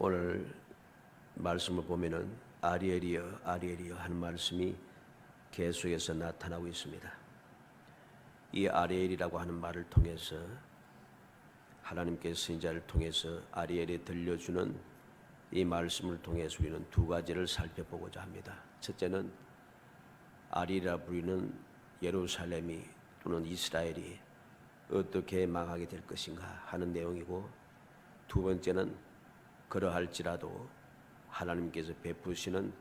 오늘 말씀을 보면은 아리엘이여 아리엘이여 하는 말씀이 계속해서 나타나고 있습니다. 이 아리엘이라고 하는 말을 통해서 하나님께서 선지자를 통해서 아리엘이 들려주는 이 말씀을 통해서 우리는 두 가지를 살펴보고자 합니다. 첫째는 아리엘이라 부르는 예루살렘이 또는 이스라엘이 어떻게 망하게 될 것인가 하는 내용이고, 두 번째는 그러할지라도 하나님께서 베푸시는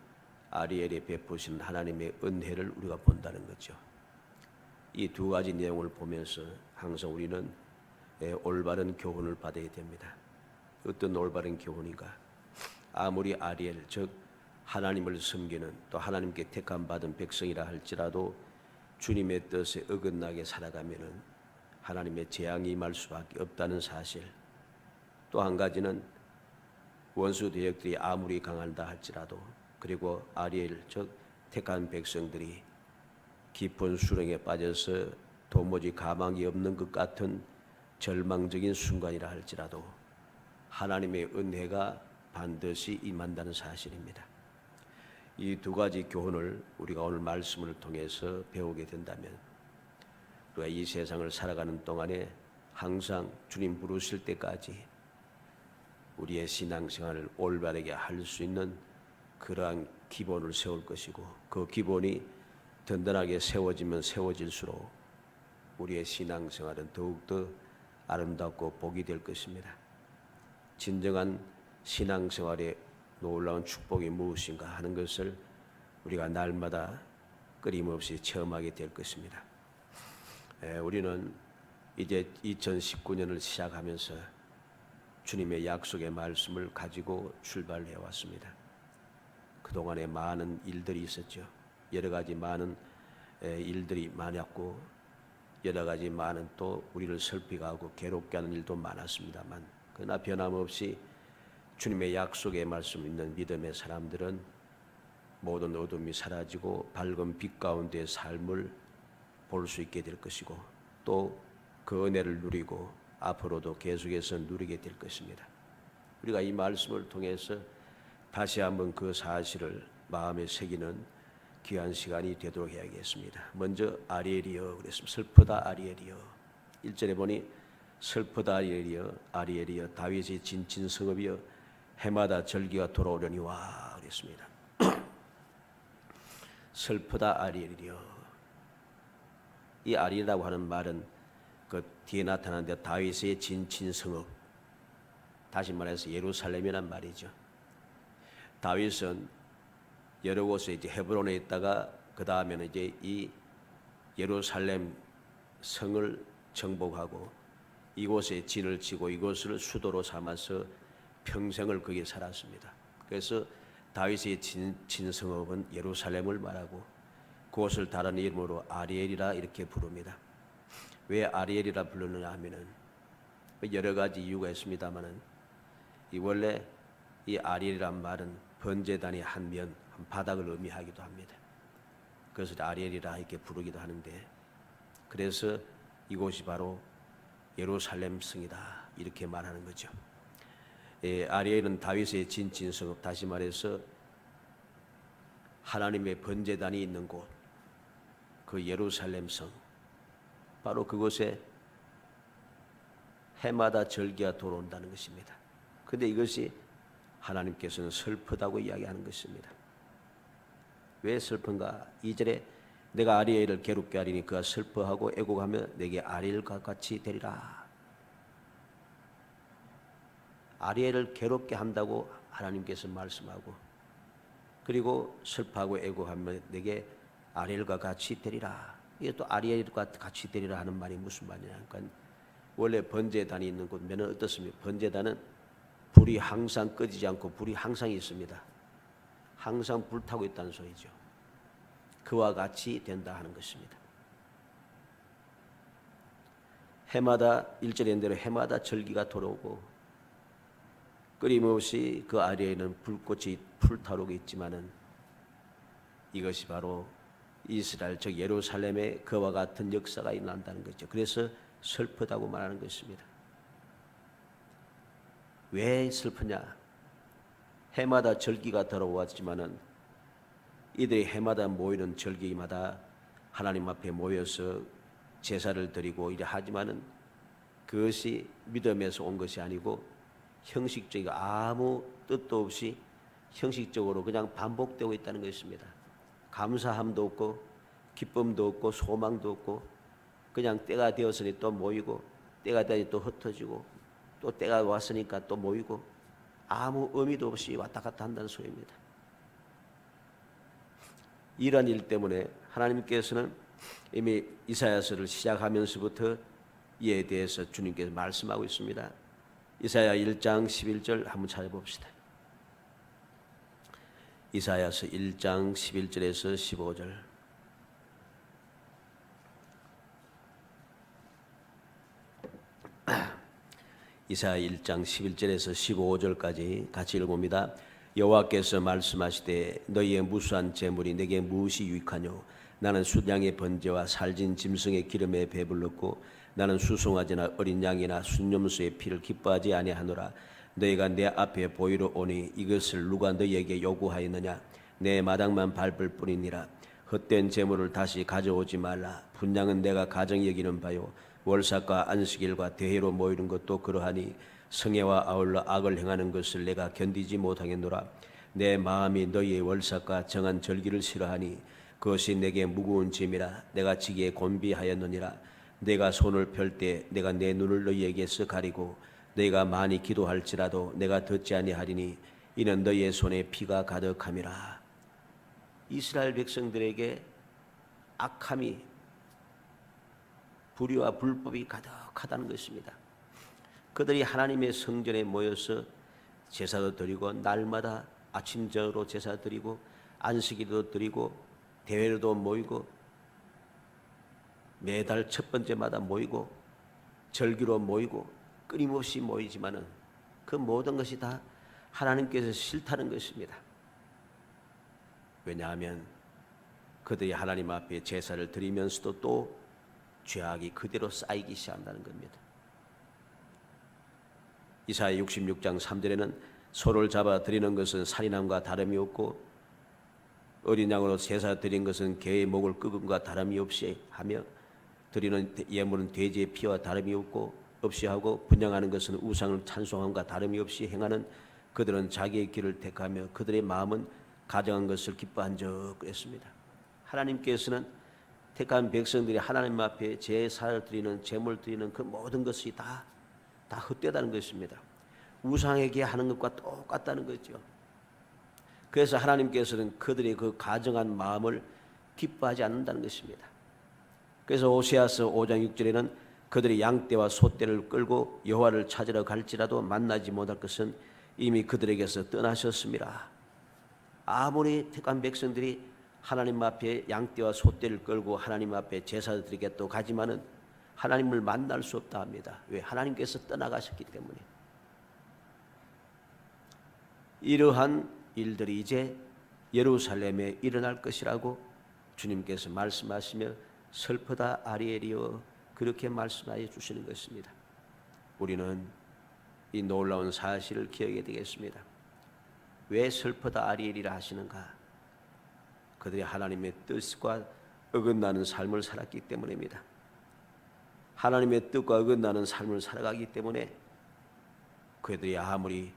아리엘이 베푸시는 하나님의 은혜를 우리가 본다는 거죠. 이 두 가지 내용을 보면서 항상 우리는 올바른 교훈을 받아야 됩니다. 어떤 올바른 교훈인가? 아무리 아리엘 즉 하나님을 섬기는 또 하나님께 택함 받은 백성이라 할지라도 주님의 뜻에 어긋나게 살아가면은 하나님의 재앙이 임할 수밖에 없다는 사실. 또 한 가지는 원수 대적들이 아무리 강한다 할지라도, 그리고 아리엘 즉 택한 백성들이 깊은 수렁에 빠져서 도무지 가망이 없는 것 같은 절망적인 순간이라 할지라도 하나님의 은혜가 반드시 임한다는 사실입니다. 이 두 가지 교훈을 우리가 오늘 말씀을 통해서 배우게 된다면 우리가 이 세상을 살아가는 동안에 항상 주님 부르실 때까지 우리의 신앙생활을 올바르게 할 수 있는 그러한 기본을 세울 것이고, 그 기본이 든든하게 세워지면 세워질수록 우리의 신앙생활은 더욱더 아름답고 복이 될 것입니다. 진정한 신앙생활의 놀라운 축복이 무엇인가 하는 것을 우리가 날마다 끊임없이 체험하게 될 것입니다. 우리는 이제 2019년을 시작하면서 주님의 약속의 말씀을 가지고 출발해 왔습니다. 그동안에 많은 일들이 있었죠. 여러 가지 많은 일들이 많았고, 여러 가지 많은 또 우리를 슬피하고 괴롭게 하는 일도 많았습니다만, 그러나 변함없이 주님의 약속의 말씀 있는 믿음의 사람들은 모든 어둠이 사라지고 밝은 빛 가운데 삶을 볼 수 있게 될 것이고, 또 그 은혜를 누리고 앞으로도 계속해서 누리게 될 것입니다. 우리가 이 말씀을 통해서 다시 한번 그 사실을 마음에 새기는 귀한 시간이 되도록 해야겠습니다. 먼저 아리엘이여 그랬습니다. 슬프다 아리엘이여. 1절에 보니 슬프다 아리엘이여 아리엘이여 다윗의 진친 성읍이여 해마다 절기가 돌아오려니와 그랬습니다. 슬프다 아리엘이여. 이 아리엘이라고 하는 말은 그 뒤에 나타나는데 다윗의 진친 성읍, 다시 말해서 예루살렘이란 말이죠. 다윗은 여러 곳에 이제 헤브론에 있다가 그 다음에는 이제 이 예루살렘 성을 정복하고 이곳에 진을 치고 이곳을 수도로 삼아서 평생을 거기에 살았습니다. 그래서 다윗의 진성읍은 예루살렘을 말하고 그곳을 다른 이름으로 아리엘이라 이렇게 부릅니다. 왜 아리엘이라 부르느냐 하면은 여러 가지 이유가 있습니다만은 원래 이 아리엘이란 말은 번제단의 한 면, 한 바닥을 의미하기도 합니다. 그래서 아리엘이라 이렇게 부르기도 하는데, 그래서 이곳이 바로 예루살렘 성이다 이렇게 말하는 거죠. 아리엘은 다윗의 진친성읍, 다시 말해서 하나님의 번제단이 있는 곳, 그 예루살렘 성, 바로 그곳에 해마다 절기가 돌아온다는 것입니다. 그런데 이것이 하나님께서는 슬프다고 이야기하는 것입니다. 왜 슬픈가? 2절에 내가 아리엘을 괴롭게 하리니 그가 슬퍼하고 애곡하며 내게 아리엘과 같이 되리라. 아리엘을 괴롭게 한다고 하나님께서 말씀하고, 그리고 슬퍼하고 애곡하며 내게 아리엘과 같이 되리라. 이게 또 아리엘과 같이 되리라 하는 말이 무슨 말이냐? 그러니까 원래 번제단이 있는 곳면은 어떻습니까? 번제단은 불이 항상 꺼지지 않고 불이 항상 있습니다. 항상 불타고 있다는 소리죠. 그와 같이 된다 하는 것입니다. 해마다 1절에 대로 해마다 절기가 돌아오고 끊임없이 그 아래에는 불꽃이 불타오르고 있지만은 이것이 바로 이스라엘 즉 예루살렘에 그와 같은 역사가 일어난다는 거죠. 그래서 슬프다고 말하는 것입니다. 왜 슬프냐? 해마다 절기가 들어왔지만은 이들이 해마다 모이는 절기마다 하나님 앞에 모여서 제사를 드리고 이래 하지만은 그것이 믿음에서 온 것이 아니고 형식적이고 아무 뜻도 없이 형식적으로 그냥 반복되고 있다는 것입니다. 감사함도 없고 기쁨도 없고 소망도 없고 그냥 때가 되었으니 또 모이고 때가 되니 또 흩어지고 또 때가 왔으니까 또 모이고 아무 의미도 없이 왔다 갔다 한다는 소리입니다. 이러한 일 때문에 하나님께서는 이미 이사야서를 시작하면서부터 이에 대해서 주님께서 말씀하고 있습니다. 이사야 1장 11절 한번 찾아봅시다. 이사야서 1장 11절에서 15절. 이사야 1장 11절에서 15절까지 같이 읽어봅니다. 여호와께서 말씀하시되 너희의 무수한 재물이 내게 무엇이 유익하뇨? 나는 순양의 번제와 살진 짐승의 기름에 배불렀고 나는 수송아지나 어린 양이나 순념수의 피를 기뻐하지 아니하노라. 너희가 내 앞에 보이러 오니 이것을 누가 너희에게 요구하였느냐? 내 마당만 밟을 뿐이니라. 헛된 재물을 다시 가져오지 말라. 분양은 내가 가정히 여기는 바요 월삭과 안식일과 대회로 모이는 것도 그러하니 성회와 아울러 악을 행하는 것을 내가 견디지 못하겠노라. 내 마음이 너희의 월삭과 정한 절기를 싫어하니 그것이 내게 무거운 짐이라. 내가 지기에 곤비하였느니라. 내가 손을 펼 때 내가 내 눈을 너희에게서 가리고 너희가 많이 기도할지라도 내가 듣지 아니하리니 이는 너희의 손에 피가 가득함이라. 이스라엘 백성들에게 악함이 불의와 불법이 가득하다는 것입니다. 그들이 하나님의 성전에 모여서 제사도 드리고 날마다 아침 저녁으로 제사 드리고 안식일도 드리고 대회로도 모이고 매달 첫 번째마다 모이고 절기로 모이고 끊임없이 모이지만은 그 모든 것이 다 하나님께서 싫다는 것입니다. 왜냐하면 그들이 하나님 앞에 제사를 드리면서도 또 죄악이 그대로 쌓이기 시작한다는 겁니다. 이사야 66장 3절에는 소를 잡아 드리는 것은 살인함과 다름이 없고 어린 양으로 제사 드린 것은 개의 목을 끄금과 다름이 없이 하며 드리는 예물은 돼지의 피와 다름이 없이 하고 분양하는 것은 우상을 찬송함과 다름이 없이 행하는 그들은 자기의 길을 택하며 그들의 마음은 가정한 것을 기뻐한 적 그랬습니다. 하나님께서는 택한 백성들이 하나님 앞에 제사를 드리는 제물 드리는 그 모든 것이 다 헛되다는 것입니다. 우상에게 하는 것과 똑같다는 거죠. 그래서 하나님께서는 그들의 그 가정한 마음을 기뻐하지 않는다는 것입니다. 그래서 호세아서 5장 6절에는 그들이 양떼와 소떼를 끌고 여호와를 찾으러 갈지라도 만나지 못할 것은 이미 그들에게서 떠나셨습니다. 아무리 택한 백성들이 하나님 앞에 양떼와 소떼를 끌고 하나님 앞에 제사를 드리겠다고 가지만은 하나님을 만날 수 없다 합니다. 왜? 하나님께서 떠나가셨기 때문에. 이러한 일들이 이제 예루살렘에 일어날 것이라고 주님께서 말씀하시며 슬프다 아리엘이여 그렇게 말씀하여 주시는 것입니다. 우리는 이 놀라운 사실을 기억해야 되겠습니다. 왜 슬프다 아리엘이라 하시는가? 그들이 하나님의 뜻과 어긋나는 삶을 살았기 때문입니다. 하나님의 뜻과 어긋나는 삶을 살아가기 때문에 그들이 아무리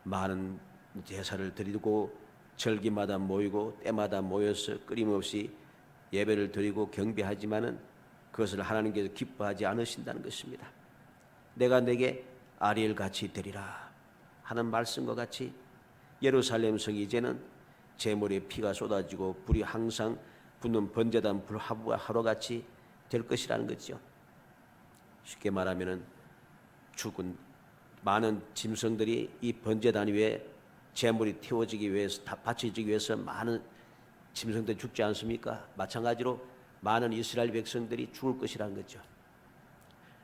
많은 제사를 드리고 절기마다 모이고 때마다 모여서 끊임없이 예배를 드리고 경배하지만은 그것을 하나님께서 기뻐하지 않으신다는 것입니다. 내가 내게 아리엘 같이 되리라 하는 말씀과 같이 예루살렘 성이 이제는 제물의 피가 쏟아지고 불이 항상 붙는 번제단 불하루같이 될 것이라는 거죠. 쉽게 말하면은 죽은 많은 짐승들이 이 번제단 위에 제물이 태워지기 위해서 다 바쳐지기 위해서 많은 짐승들이 죽지 않습니까? 마찬가지로 많은 이스라엘 백성들이 죽을 것이라는 거죠.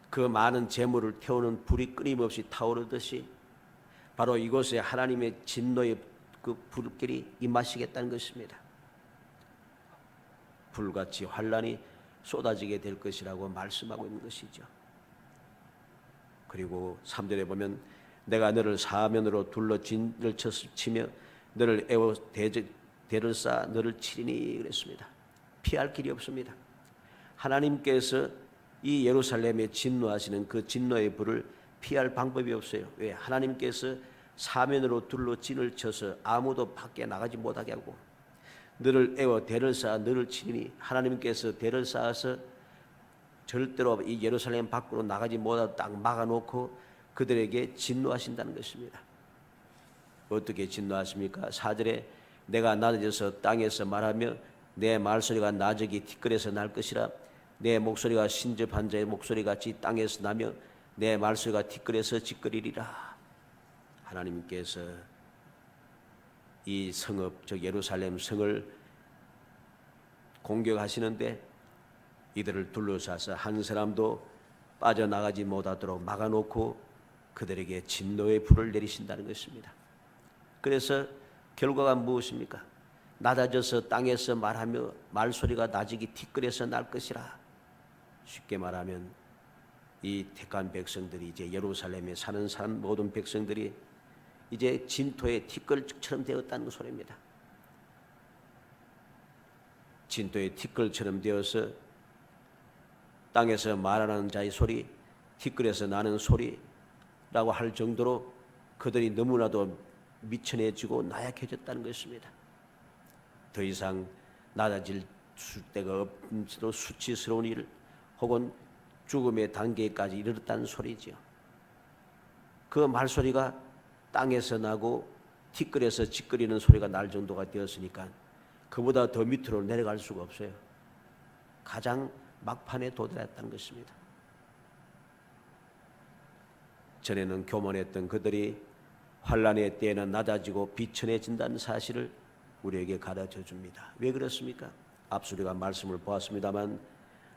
그 많은 제물을 태우는 불이 끊임없이 타오르듯이 바로 이곳에 하나님의 진노의 그 불길이 임하시겠다는 것입니다. 불같이 환란이 쏟아지게 될 것이라고 말씀하고 있는 것이죠. 그리고 3절에 보면 내가 너를 사면으로 둘러 진을 치며 너를 애워 대를 쌓아 너를 치리니 그랬습니다. 피할 길이 없습니다. 하나님께서 이 예루살렘에 진노하시는 그 진노의 불을 피할 방법이 없어요. 왜? 하나님께서 사면으로 둘러 진을 쳐서 아무도 밖에 나가지 못하게 하고 너를 애워 대를 쌓아 너를 치리니 하나님께서 대를 쌓아서 절대로 이 예루살렘 밖으로 나가지 못하게 딱 막아놓고 그들에게 진노하신다는 것입니다. 어떻게 진노하십니까? 4절에 내가 낮아져서 땅에서 말하며 내 말소리가 나적이 티끌에서 날 것이라 내 목소리가 신접한 자의 목소리같이 땅에서 나며 내 말소리가 티끌에서 짓거리리라. 하나님께서 이 성읍 즉 예루살렘 성을 공격하시는데 이들을 둘러싸서 한 사람도 빠져나가지 못하도록 막아놓고 그들에게 진노의 불을 내리신다는 것입니다. 그래서 결과가 무엇입니까? 낮아져서 땅에서 말하며 말소리가 나직이 티끌에서 날 것이라. 쉽게 말하면 이 택한 백성들이 이제 예루살렘에 사는 모든 백성들이 이제 진토의 티끌처럼 되었다는 소리입니다. 진토의 티끌처럼 되어서 땅에서 말하는 자의 소리, 티끌에서 나는 소리라고 할 정도로 그들이 너무나도 미천해지고 나약해졌다는 것입니다. 더 이상 낮아질 데가 없음에도 수치스러운 일 혹은 죽음의 단계까지 이르렀다는 소리지요. 그 말소리가 땅에서 나고 티끌에서 짓거리는 소리가 날 정도가 되었으니까 그보다 더 밑으로 내려갈 수가 없어요. 가장 막판에 도달했다는 것입니다. 전에는 교만했던 그들이 환난의 때에는 낮아지고 비천해진다는 사실을 우리에게 가르쳐 줍니다. 왜 그렇습니까? 앞서 우리가 말씀을 보았습니다만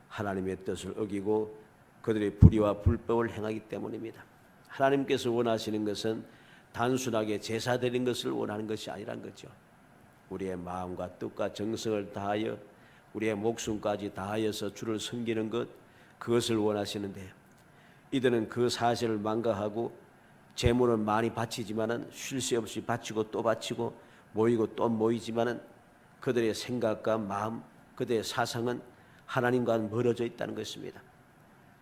하나님의 뜻을 어기고 그들의 불의와 불법을 행하기 때문입니다. 하나님께서 원하시는 것은 단순하게 제사 드리는 것을 원하는 것이 아니란 거죠. 우리의 마음과 뜻과 정성을 다하여 우리의 목숨까지 다하여서 주를 섬기는 것, 그것을 원하시는데 이들은 그 사실을 망각하고 재물은 많이 바치지만은 쉴 새 없이 바치고 또 바치고 모이고 또 모이지만은 그들의 생각과 마음, 그들의 사상은 하나님과 멀어져 있다는 것입니다.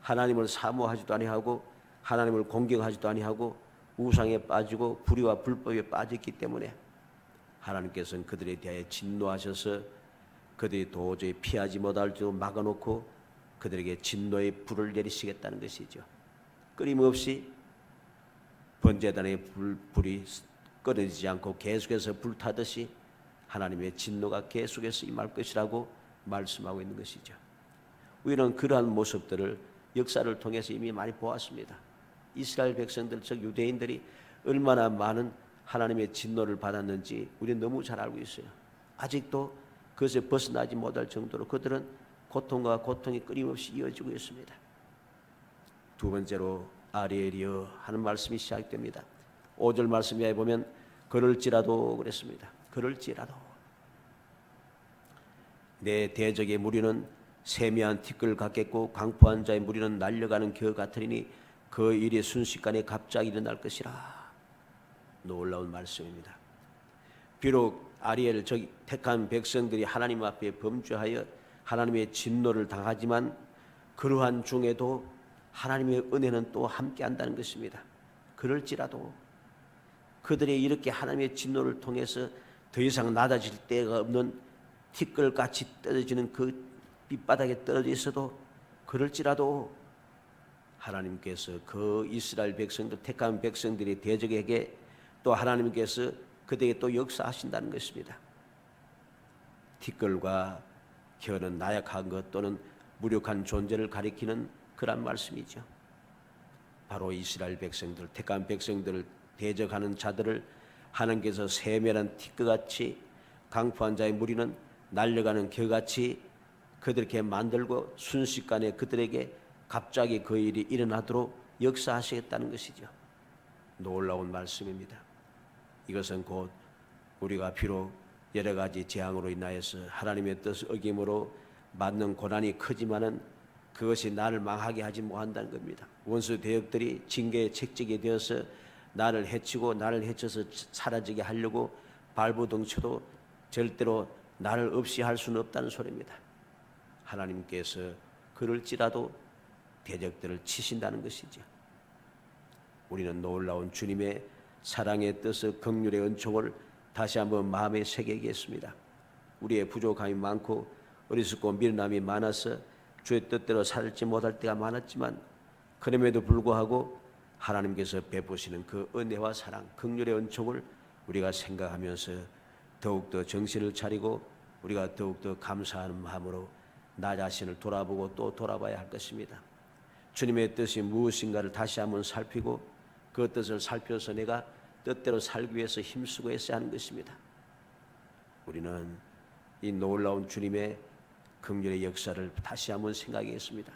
하나님을 사모하지도 아니하고 하나님을 공경하지도 아니하고 우상에 빠지고 불의와 불법에 빠졌기 때문에 하나님께서는 그들에 대하여 진노하셔서 그들이 도저히 피하지 못할 줄 막아놓고 그들에게 진노의 불을 내리시겠다는 것이죠. 끊임없이 번제단의 불이 꺼내지지 않고 계속해서 불타듯이 하나님의 진노가 계속해서 임할 것이라고 말씀하고 있는 것이죠. 우리는 그러한 모습들을 역사를 통해서 이미 많이 보았습니다. 이스라엘 백성들, 즉 유대인들이 얼마나 많은 하나님의 진노를 받았는지 우리는 너무 잘 알고 있어요. 아직도 그것에 벗어나지 못할 정도로 그들은 고통과 고통이 끊임없이 이어지고 있습니다. 두 번째로 아리엘이여 하는 말씀이 시작됩니다. 5절 말씀에 보면 그럴지라도 그랬습니다. 그럴지라도 내 대적의 무리는 세미한 티끌 같겠고 강포한 자의 무리는 날려가는 겨 같으리니 그 일이 순식간에 갑자기 일어날 것이라. 놀라운 말씀입니다. 비록 아리엘 즉 택한 백성들이 하나님 앞에 범죄하여 하나님의 진노를 당하지만 그러한 중에도 하나님의 은혜는 또 함께한다는 것입니다. 그럴지라도 그들이 이렇게 하나님의 진노를 통해서 더 이상 낮아질 데가 없는 티끌같이 떨어지는 그 밑바닥에 떨어져 있어도 그럴지라도 하나님께서 그 이스라엘 백성들 택한 백성들의 대적에게 또 하나님께서 그들에게 또 역사하신다는 것입니다. 티끌과 겨는 나약한 것 또는 무력한 존재를 가리키는 그런 말씀이죠. 바로 이스라엘 백성들, 택한 백성들을 대적하는 자들을 하나님께서 세밀한 티끌같이 강포한 자의 무리는 날려가는 겨같이 그들에게 만들고 순식간에 그들에게 갑자기 그 일이 일어나도록 역사하시겠다는 것이죠. 놀라운 말씀입니다. 이것은 곧 우리가 비록 여러 가지 재앙으로 인하여서 하나님의 뜻을 어김으로 받는 고난이 크지만은 그것이 나를 망하게 하지 못한다는 겁니다. 원수 대역들이 징계의 책찍이 되어서 나를 해치고 나를 해쳐서 사라지게 하려고 발버둥 쳐도 절대로 나를 없이 할 수는 없다는 소리입니다. 하나님께서 그럴지라도 대적들을 치신다는 것이죠. 우리는 놀라운 주님의 사랑의 뜻을, 긍휼의 은총을 다시 한번 마음에 새기겠습니다. 우리의 부족함이 많고 어리석고 미련함이 많아서 주의 뜻대로 살지 못할 때가 많았지만, 그럼에도 불구하고 하나님께서 베푸시는 그 은혜와 사랑, 긍휼의 은총을 우리가 생각하면서 더욱더 정신을 차리고 우리가 더욱더 감사하는 마음으로 나 자신을 돌아보고 또 돌아봐야 할 것입니다. 주님의 뜻이 무엇인가를 다시 한번 살피고 그 뜻을 살펴서 내가 뜻대로 살기 위해서 힘쓰고 있어야 하는 것입니다. 우리는 이 놀라운 주님의 긍휼의 역사를 다시 한번 생각하겠습니다.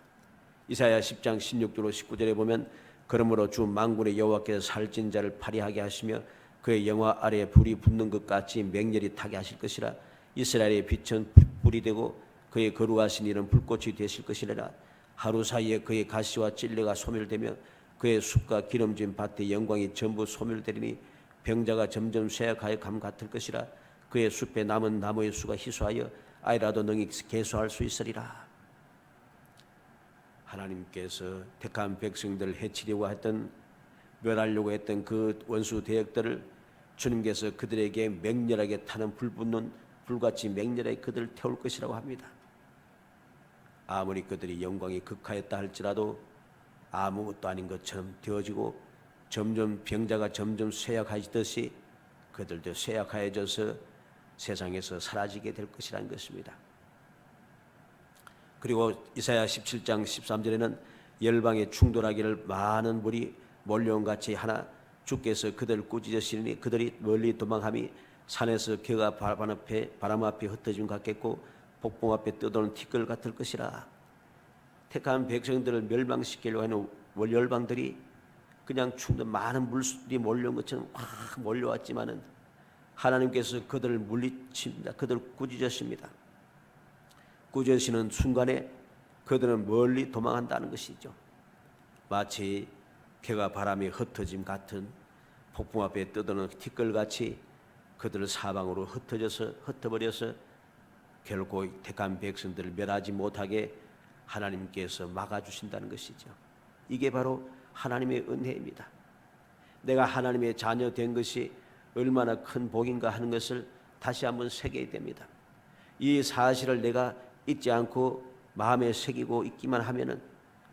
이사야 10장 16절로 19절에 보면, 그러므로 주 만군의 여호와께서 살찐 자를 파리하게 하시며 그의 영화 아래에 불이 붙는 것 같이 맹렬히 타게 하실 것이라. 이스라엘의 빛은 불이 되고 그의 거룩하신 일은 불꽃이 되실 것이라. 하루 사이에 그의 가시와 찔레가 소멸되며 그의 숲과 기름진 밭의 영광이 전부 소멸되리니 병자가 점점 쇠약하여 감 같을 것이라. 그의 숲에 남은 나무의 수가 희소하여 아이라도 능히 개수할 수 있으리라. 하나님께서 택한 백성들을 해치려고 했던, 멸하려고 했던 그 원수 대역들을 주님께서 그들에게 맹렬하게 타는 불 붙는 불같이 맹렬하게 그들을 태울 것이라고 합니다. 아무리 그들이 영광이 극하였다 할지라도 아무것도 아닌 것처럼 되어지고 점점 병자가 점점 쇠약해지듯이 그들도 쇠약해져서 세상에서 사라지게 될 것이라는 것입니다. 그리고 이사야 17장 13절에는 열방에 충돌하기를 많은 물이 몰려온 같이 하나 주께서 그들을 꾸짖으시니 그들이 멀리 도망함이 산에서 겨가 바람 앞에 흩어짐 같겠고 폭풍 앞에 떠도는 티끌 같을 것이라. 택한 백성들을 멸망시키려고 하는 열방들이 그냥 충돌 많은 물들이 몰려온 것처럼 확 몰려왔지만은 하나님께서 그들을 물리칩니다. 그들을 꾸짖으십니다. 꾸짖으시는 순간에 그들은 멀리 도망한다는 것이죠. 마치 개가 바람에 흩어짐 같은 폭풍 앞에 떠도는 티끌같이 그들을 사방으로 흩어버려서 결코 택한 백성들을 멸하지 못하게 하나님께서 막아주신다는 것이죠. 이게 바로 하나님의 은혜입니다. 내가 하나님의 자녀 된 것이 얼마나 큰 복인가 하는 것을 다시 한번 새겨야 됩니다. 이 사실을 내가 잊지 않고 마음에 새기고 있기만 하면은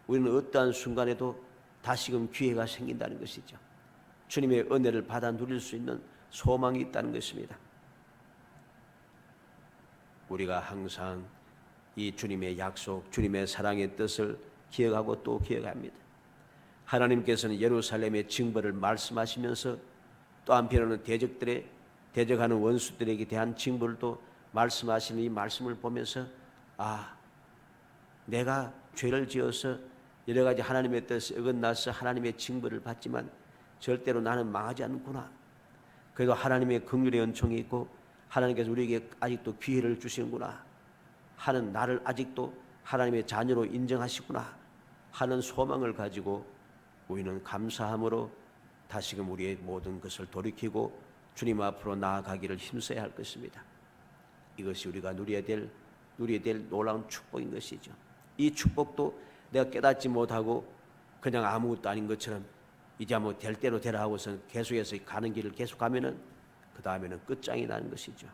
우리는 어떠한 순간에도 다시금 기회가 생긴다는 것이죠. 주님의 은혜를 받아 누릴 수 있는 소망이 있다는 것입니다. 우리가 항상 이 주님의 약속, 주님의 사랑의 뜻을 기억하고 또 기억합니다. 하나님께서는 예루살렘의 징벌을 말씀하시면서 또 한편으로는 대적하는 원수들에게 대한 징벌도 말씀하시는 이 말씀을 보면서 내가 죄를 지어서 여러 가지 하나님의 뜻에 어긋나서 하나님의 징벌을 받지만 절대로 나는 망하지 않구나. 그래도 하나님의 긍휼의 은총이 있고 하나님께서 우리에게 아직도 기회를 주시는구나 하는, 나를 아직도 하나님의 자녀로 인정하시구나 하는 소망을 가지고 우리는 감사함으로 다시금 우리의 모든 것을 돌이키고 주님 앞으로 나아가기를 힘써야 할 것입니다. 이것이 우리가 누려야 될 놀라운 축복인 것이죠. 이 축복도 내가 깨닫지 못하고 그냥 아무것도 아닌 것처럼 이제 뭐 될 대로 되라 하고서 계속해서 가는 길을 계속 가면은 그 다음에는 끝장이 나는 것이죠.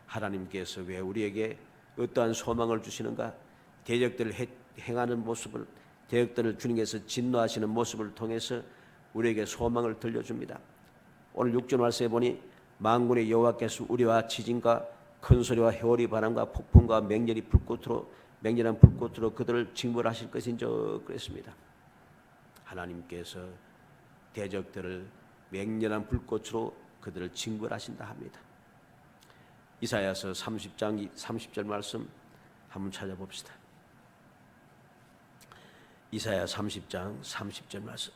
하나님께서 왜 우리에게 어떠한 소망을 주시는가? 대적들을 행하는 모습을, 대적들을 주님께서 진노하시는 모습을 통해서 우리에게 소망을 들려줍니다. 오늘 6절 말씀에 보니 만군의 여호와께서 우리와 지진과 큰 소리와 회오리 바람과 폭풍과 맹렬한 불꽃으로 그들을 징벌하실 것인저 그랬습니다. 하나님께서 대적들을 맹렬한 불꽃으로 그들을 징벌하신다 합니다. 이사야서 30장 30절 말씀 한번 찾아봅시다. 이사야 30장 30절 말씀.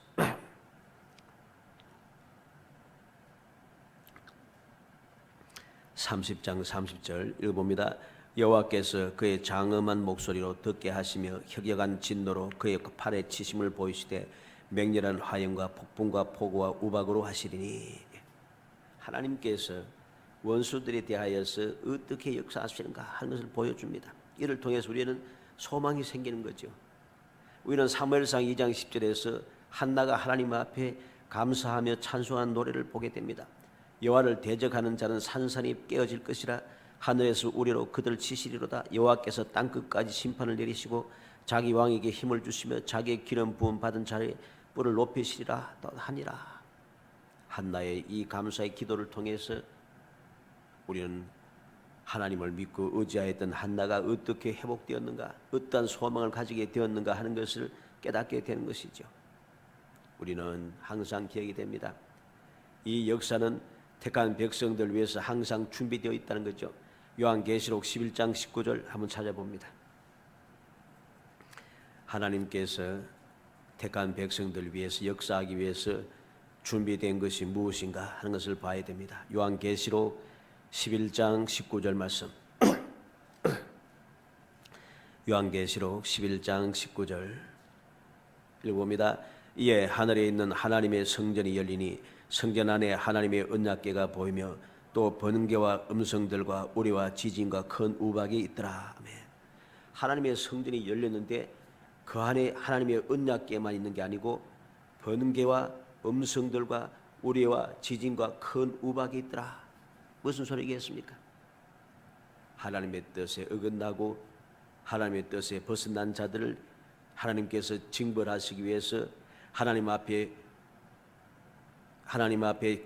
30장 30절 읽어봅니다. 여호와께서 그의 장엄한 목소리로 듣게 하시며 혁혁한 진노로 그의 팔에 치심을 보이시되 맹렬한 화염과 폭풍과 폭우와 우박으로 하시리니. 하나님께서 원수들에 대하여서 어떻게 역사하시는가 하는 것을 보여줍니다. 이를 통해서 우리는 소망이 생기는 거죠. 우리는 사무엘상 2장 10절에서 한나가 하나님 앞에 감사하며 찬송한 노래를 보게 됩니다. 여호와를 대적하는 자는 산산이 깨어질 것이라. 하늘에서 우리로 그들을 치시리로다. 여호와께서 땅끝까지 심판을 내리시고 자기 왕에게 힘을 주시며 자기의 기름 부음 받은 자의 뿔을 높이시리라 하니라. 한나의 이 감사의 기도를 통해서 우리는 하나님을 믿고 의지하였던 한나가 어떻게 회복되었는가, 어떠한 소망을 가지게 되었는가 하는 것을 깨닫게 되는 것이죠. 우리는 항상 기억이 됩니다. 이 역사는 택한 백성들 위해서 항상 준비되어 있다는 거죠. 요한계시록 11장 19절 한번 찾아봅니다. 하나님께서 택한 백성들 위해서 역사하기 위해서 준비된 것이 무엇인가 하는 것을 봐야 됩니다. 요한계시록 11장 19절 말씀. 요한계시록 11장 19절 읽어봅니다. 이에 하늘에 있는 하나님의 성전이 열리니 성전 안에 하나님의 언약궤가 보이며 또 번개와 음성들과 우리와 지진과 큰 우박이 있더라. 아멘. 하나님의 성전이 열렸는데 그 안에 하나님의 언약궤만 있는 게 아니고 번개와 음성들과 우리와 지진과 큰 우박이 있더라. 무슨 소리겠습니까? 하나님의 뜻에 어긋나고 하나님의 뜻에 벗어난 자들을 하나님께서 징벌하시기 위해서 하나님 앞에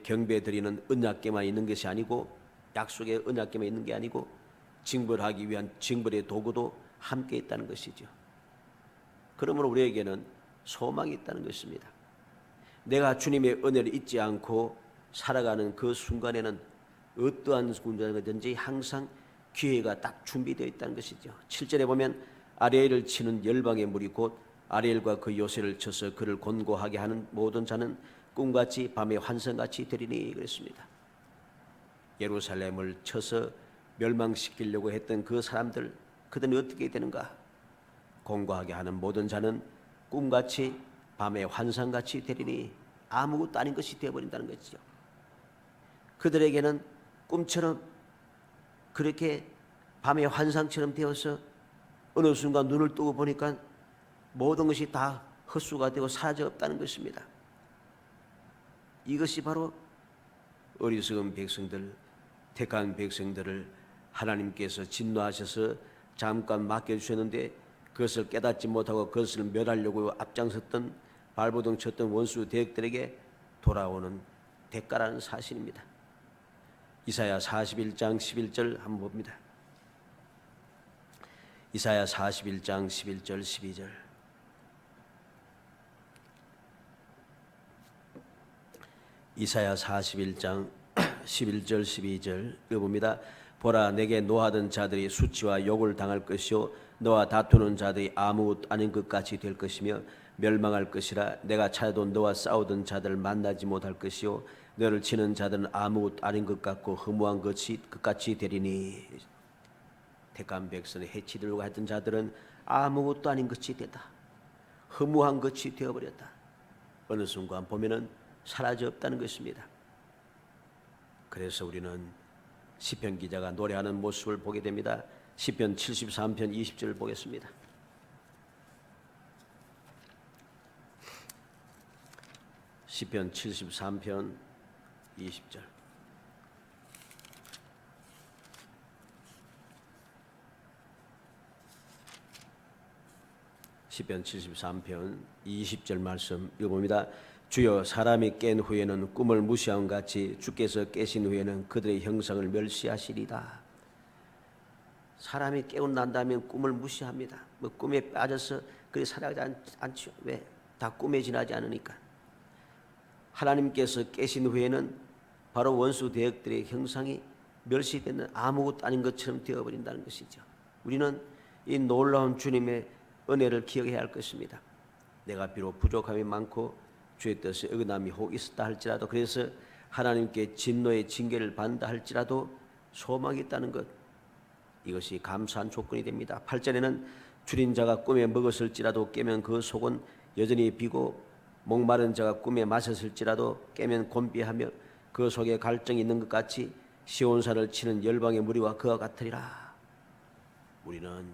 경배드리는 언약궤만 있는 것이 아니고, 약속의 언약궤만 있는 게 아니고 징벌하기 위한 징벌의 도구도 함께 있다는 것이죠. 그러므로 우리에게는 소망이 있다는 것입니다. 내가 주님의 은혜를 잊지 않고 살아가는 그 순간에는 어떠한 순간이든지 항상 기회가 딱 준비되어 있다는 것이죠. 7절에 보면 아리엘을 치는 열방의 물이 곧 아리엘과 그 요새를 쳐서 그를 곤고하게 하는 모든 자는 꿈같이 밤의 환성같이 되리니 그랬습니다. 예루살렘을 쳐서 멸망시키려고 했던 그 사람들, 그들은 어떻게 되는가? 곤고하게 하는 모든 자는 꿈같이 밤의 환상같이 되리니 아무것도 아닌 것이 되어버린다는 것이죠. 그들에게는 꿈처럼 그렇게 밤의 환상처럼 되어서 어느 순간 눈을 뜨고 보니까 모든 것이 다 헛수가 되고 사라져 없다는 것입니다. 이것이 바로 어리석은 백성들, 택한 백성들을 하나님께서 진노하셔서 잠깐 맡겨주셨는데 그것을 깨닫지 못하고 그것을 멸하려고 앞장섰던 발버둥 쳤던 원수 대적들에게 돌아오는 대가라는 사실입니다. 이사야 41장 11절 한번 봅니다. 이사야 41장 11절 12절. 이사야 41장 11절 12절 읽어봅니다. 보라, 내게 노하던 자들이 수치와 욕을 당할 것이요 너와 다투는 자들이 아무것도 아닌 것 같이 될 것이며 멸망할 것이라. 내가 찾아도 너와 싸우던 자들을 만나지 못할 것이요 너를 치는 자들은 아무것도 아닌 것 같고 허무한 것 같이 되리니. 택한 백성의 해치려고 했던 자들은 아무것도 아닌 것이 되다. 허무한 것이 되어버렸다. 어느 순간 보면은 사라져 없다는 것입니다. 그래서 우리는 시편 기자가 노래하는 모습을 보게 됩니다. 시편 73편 20절을 보겠습니다. 시편 73편 20절. 시편 73편 20절 말씀 읽어봅니다. 주여, 사람이 깬 후에는 꿈을 무시함 같이 주께서 깨신 후에는 그들의 형상을 멸시하시리다. 사람이 깨고 난 다음에 꿈을 무시합니다. 꿈에 빠져서 그리 살아가지 않죠. 왜? 다 꿈에 지나지 않으니까. 하나님께서 깨신 후에는 바로 원수 대적들의 형상이 멸시되는 아무것도 아닌 것처럼 되어버린다는 것이죠. 우리는 이 놀라운 주님의 은혜를 기억해야 할 것입니다. 내가 비록 부족함이 많고 주의 뜻에 어긋남이 혹 있었다 할지라도, 그래서 하나님께 진노의 징계를 받는다 할지라도 소망이 있다는 것, 이것이 감사한 조건이 됩니다. 8절에는 줄인 자가 꿈에 먹었을지라도 깨면 그 속은 여전히 비고 목마른 자가 꿈에 마셨을지라도 깨면 곤비하며 그 속에 갈증이 있는 것 같이 시온산을 치는 열방의 무리와 그와 같으리라. 우리는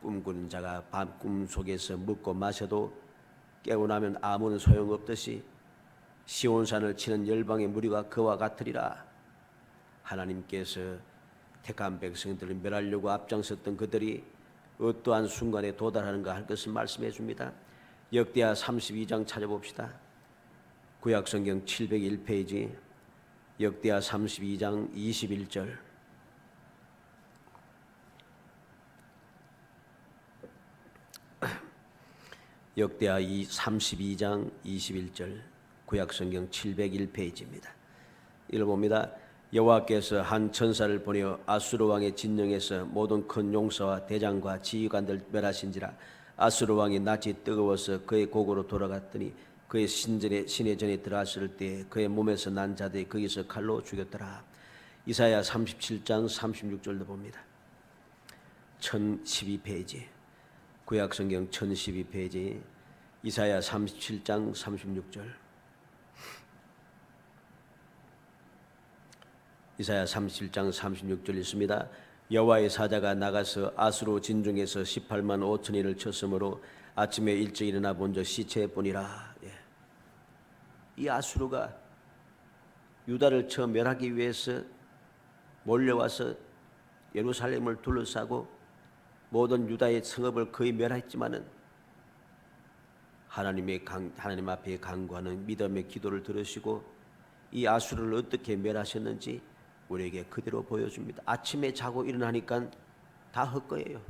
꿈꾸는 자가 밤 꿈 속에서 먹고 마셔도 깨고 나면 아무런 소용없듯이 시온산을 치는 열방의 무리가 그와 같으리라. 하나님께서 택한 백성들을 멸하려고 앞장섰던 그들이 어떠한 순간에 도달하는가 할 것을 말씀해 줍니다. 역대하 32장 찾아봅시다. 구약성경 701페이지 역대하 32장 21절. 역대하 32장 21절 구약성경 701페이지입니다. 읽어봅니다. 여호와께서 한 천사를 보내어 아수르 왕의 진영에서 모든 큰 용사와 대장과 지휘관들 멸하신지라. 아수르 왕이 낯이 뜨거워서 그의 고국으로 돌아갔더니 그의 시내 전에 들어갔을 때 그의 몸에서 난 자들이 거기서 칼로 죽였더라. 이사야 37장 36절도 봅니다. 1012페이지 구약성경 1012페이지 이사야 37장 36절. 이사야 37장 36절 있습니다. 여호와의 사자가 나가서 아수르 진중에서 18만 5천인을 쳤으므로 아침에 일찍 일어나 본저 시체뿐이라. 이 아수르가 유다를 처 멸하기 위해서 몰려와서 예루살렘을 둘러싸고 모든 유다의 성읍을 거의 멸했지만은 하나님 앞에 간구하는 믿음의 기도를 들으시고 이 아수르를 어떻게 멸하셨는지 우리에게 그대로 보여줍니다. 아침에 자고 일어나니까 다 헛거예요.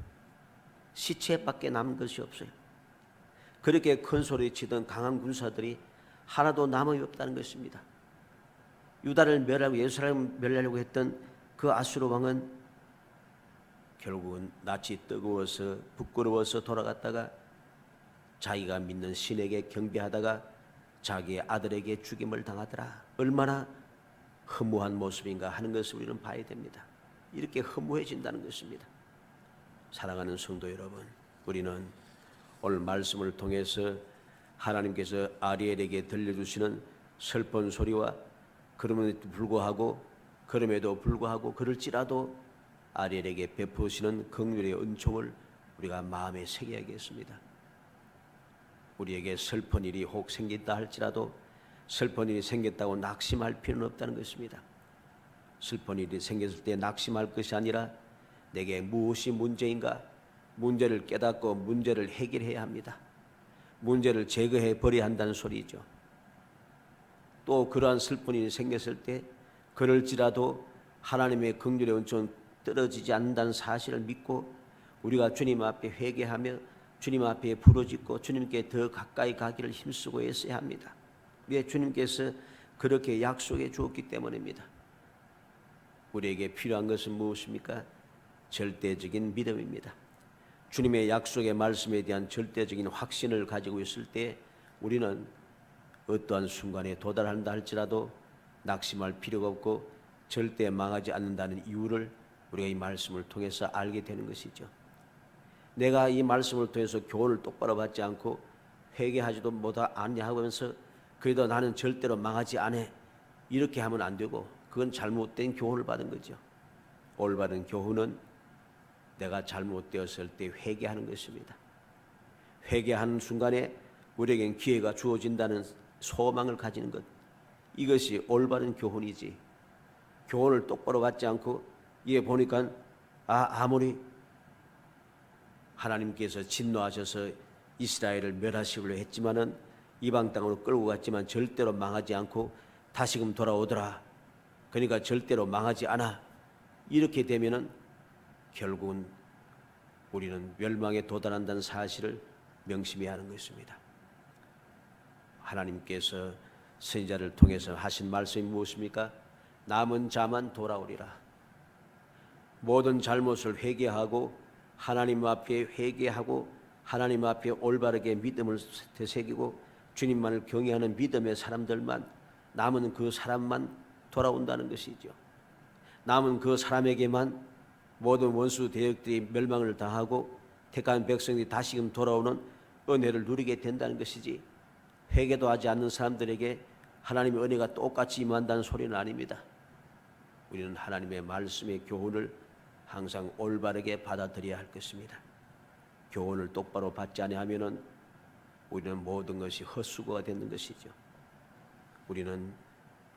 시체밖에 남은 것이 없어요. 그렇게 큰 소리 치던 강한 군사들이 하나도 남아 없다는 것입니다. 유다를 멸하고 예루살렘을 멸하려고 했던 그 아수르 왕은 결국은 낯이 뜨거워서 부끄러워서 돌아갔다가 자기가 믿는 신에게 경배하다가 자기의 아들에게 죽임을 당하더라. 얼마나 허무한 모습인가 하는 것을 우리는 봐야 됩니다. 이렇게 허무해진다는 것입니다. 사랑하는 성도 여러분, 우리는 오늘 말씀을 통해서 하나님께서 아리엘에게 들려주시는 슬픈 소리와 그럼에도 불구하고 그럴지라도 아리엘에게 베푸시는 긍휼의 은총을 우리가 마음에 새겨야겠습니다. 우리에게 슬픈 일이 혹 생긴다 할지라도 슬픈 일이 생겼다고 낙심할 필요는 없다는 것입니다. 슬픈 일이 생겼을 때 낙심할 것이 아니라 내게 무엇이 문제인가? 문제를 깨닫고 문제를 해결해야 합니다. 문제를 제거해 버려야 한다는 소리죠. 또 그러한 슬픈 일이 생겼을 때 그럴지라도 하나님의 긍휼의 은총은 떨어지지 않는다는 사실을 믿고 우리가 주님 앞에 회개하며 주님 앞에 부르짖고 주님께 더 가까이 가기를 힘쓰고 애써야 합니다. 왜? 주님께서 그렇게 약속해 주었기 때문입니다. 우리에게 필요한 것은 무엇입니까? 절대적인 믿음입니다. 주님의 약속의 말씀에 대한 절대적인 확신을 가지고 있을 때 우리는 어떠한 순간에 도달한다 할지라도 낙심할 필요가 없고 절대 망하지 않는다는 이유를 우리가 이 말씀을 통해서 알게 되는 것이죠. 내가 이 말씀을 통해서 교훈을 똑바로 받지 않고 회개하지도 않냐 하면서 그래도 나는 절대로 망하지 않아 이렇게 하면 안 되고 그건 잘못된 교훈을 받은 거죠. 올바른 교훈은 내가 잘못되었을 때 회개하는 것입니다. 회개하는 순간에 우리에겐 기회가 주어진다는 소망을 가지는 것, 이것이 올바른 교훈이지. 교훈을 똑바로 받지 않고 이게 보니까 아무리 하나님께서 진노하셔서 이스라엘을 멸하시려고 했지만은 이방 땅으로 끌고 갔지만 절대로 망하지 않고 다시금 돌아오더라. 그러니까 절대로 망하지 않아. 이렇게 되면은 결국은 우리는 멸망에 도달한다는 사실을 명심해야 하는 것입니다. 하나님께서 선지자를 통해서 하신 말씀이 무엇입니까? 남은 자만 돌아오리라. 모든 잘못을 회개하고 하나님 앞에 회개하고 하나님 앞에 올바르게 믿음을 되새기고 주님만을 경외하는 믿음의 사람들만, 남은 그 사람만 돌아온다는 것이죠. 남은 그 사람에게만 모든 원수 대적들이 멸망을 당하고 택한 백성들이 다시금 돌아오는 은혜를 누리게 된다는 것이지, 회개도 하지 않는 사람들에게 하나님의 은혜가 똑같이 임한다는 소리는 아닙니다. 우리는 하나님의 말씀의 교훈을 항상 올바르게 받아들여야 할 것입니다. 교훈을 똑바로 받지 아니하면은 우리는 모든 것이 헛수고가 되는 것이죠. 우리는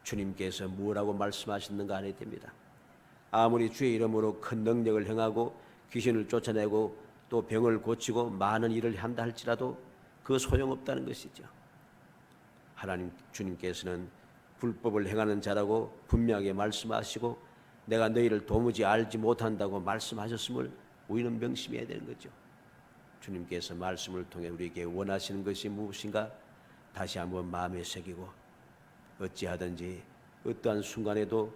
주님께서 무엇라고 말씀하셨는가 알아야 됩니다. 아무리 주의 이름으로 큰 능력을 행하고 귀신을 쫓아내고 또 병을 고치고 많은 일을 한다 할지라도 그 소용없다는 것이죠. 하나님 주님께서는 불법을 행하는 자라고 분명하게 말씀하시고 내가 너희를 도무지 알지 못한다고 말씀하셨음을 우리는 명심해야 되는 거죠. 주님께서 말씀을 통해 우리에게 원하시는 것이 무엇인가 다시 한번 마음에 새기고 어찌하든지 어떠한 순간에도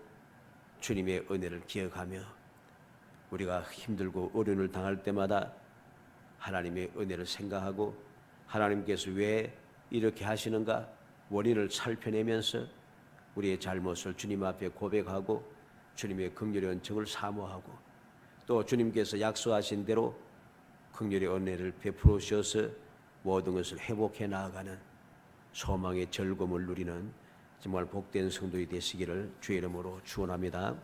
주님의 은혜를 기억하며 우리가 힘들고 어려움을 당할 때마다 하나님의 은혜를 생각하고 하나님께서 왜 이렇게 하시는가 원인을 살펴내면서 우리의 잘못을 주님 앞에 고백하고 주님의 긍휼의 은총을 사모하고 또 주님께서 약속하신 대로 긍휼의 은혜를 베풀어 주셔서 모든 것을 회복해 나아가는 소망의 즐거움을 누리는 정말 복된 성도이 되시기를 주의 이름으로 축원합니다.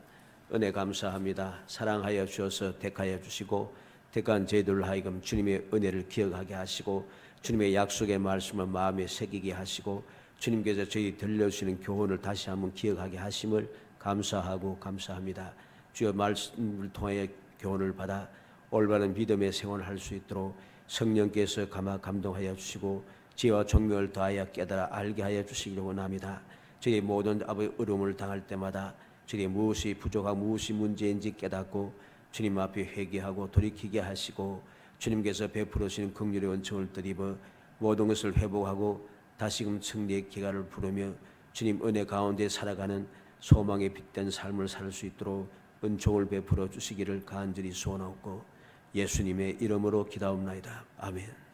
은혜 감사합니다. 사랑하여 주셔서 택하여 주시고 택한 저희들 하여금 주님의 은혜를 기억하게 하시고 주님의 약속의 말씀을 마음에 새기게 하시고 주님께서 저희 들려주시는 교훈을 다시 한번 기억하게 하심을 감사하고 감사합니다. 주여 말씀을 통하여 교훈을 받아 올바른 믿음의 생활을 할 수 있도록 성령께서 감동하여 주시고 지혜와 총명을 더하여 깨달아 알게 하여 주시기를 원합니다. 저희 모든 어려움을 당할 때마다 저희 무엇이 부족하고 무엇이 문제인지 깨닫고 주님 앞에 회개하고 돌이키게 하시고 주님께서 베풀어 주시는 긍휼의 은총을 드리며 모든 것을 회복하고 다시금 승리의 기가를 부르며 주님 은혜 가운데 살아가는 소망의 빛된 삶을 살 수 있도록 은총을 베풀어 주시기를 간절히 소원하고 예수님의 이름으로 기도하옵나이다. 아멘.